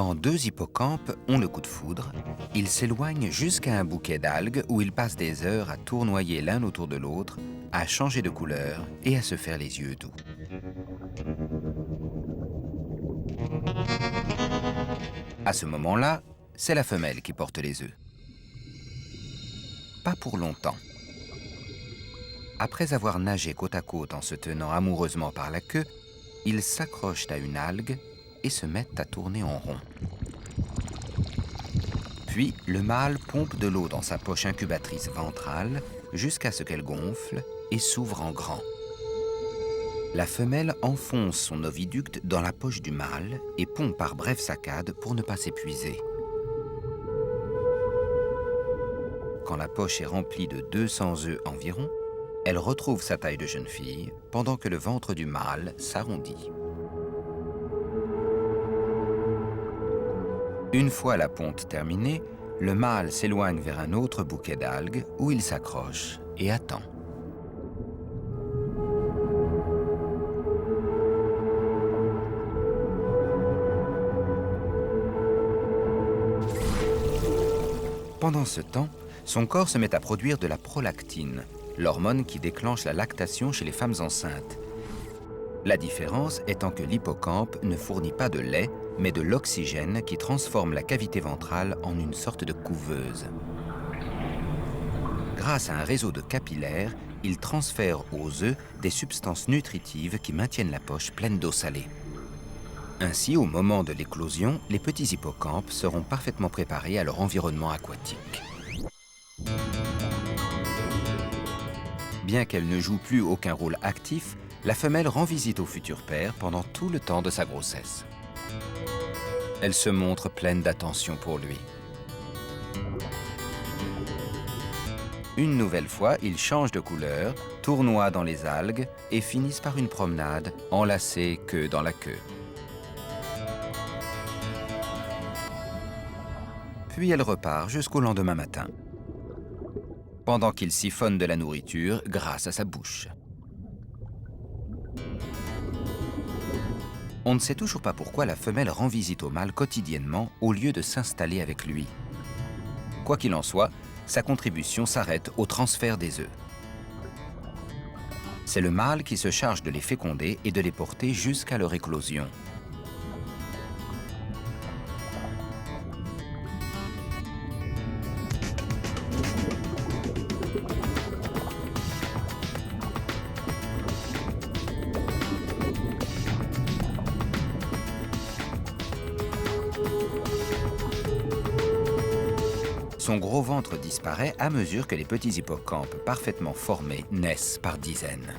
Quand deux hippocampes ont le coup de foudre, ils s'éloignent jusqu'à un bouquet d'algues où ils passent des heures à tournoyer l'un autour de l'autre, à changer de couleur et à se faire les yeux doux. À ce moment-là, c'est la femelle qui porte les œufs. Pas pour longtemps. Après avoir nagé côte à côte en se tenant amoureusement par la queue, ils s'accrochent à une algue et se mettent à tourner en rond. Puis, le mâle pompe de l'eau dans sa poche incubatrice ventrale jusqu'à ce qu'elle gonfle et s'ouvre en grand. La femelle enfonce son oviducte dans la poche du mâle et pompe par brèves saccades pour ne pas s'épuiser. Quand la poche est remplie de 200 œufs environ, elle retrouve sa taille de jeune fille pendant que le ventre du mâle s'arrondit. Une fois la ponte terminée, le mâle s'éloigne vers un autre bouquet d'algues où il s'accroche et attend. Pendant ce temps, son corps se met à produire de la prolactine, l'hormone qui déclenche la lactation chez les femmes enceintes. La différence étant que l'hippocampe ne fournit pas de lait, mais de l'oxygène qui transforme la cavité ventrale en une sorte de couveuse. Grâce à un réseau de capillaires, il transfère aux œufs des substances nutritives qui maintiennent la poche pleine d'eau salée. Ainsi, au moment de l'éclosion, les petits hippocampes seront parfaitement préparés à leur environnement aquatique. Bien qu'elle ne joue plus aucun rôle actif, la femelle rend visite au futur père pendant tout le temps de sa grossesse. Elle se montre pleine d'attention pour lui. Une nouvelle fois, ils changent de couleur, tournoient dans les algues et finissent par une promenade, enlacés queue dans la queue. Puis elle repart jusqu'au lendemain matin, pendant qu'il siphonne de la nourriture grâce à sa bouche. On ne sait toujours pas pourquoi la femelle rend visite au mâle quotidiennement au lieu de s'installer avec lui. Quoi qu'il en soit, sa contribution s'arrête au transfert des œufs. C'est le mâle qui se charge de les féconder et de les porter jusqu'à leur éclosion. Son gros ventre disparaît à mesure que les petits hippocampes parfaitement formés naissent par dizaines.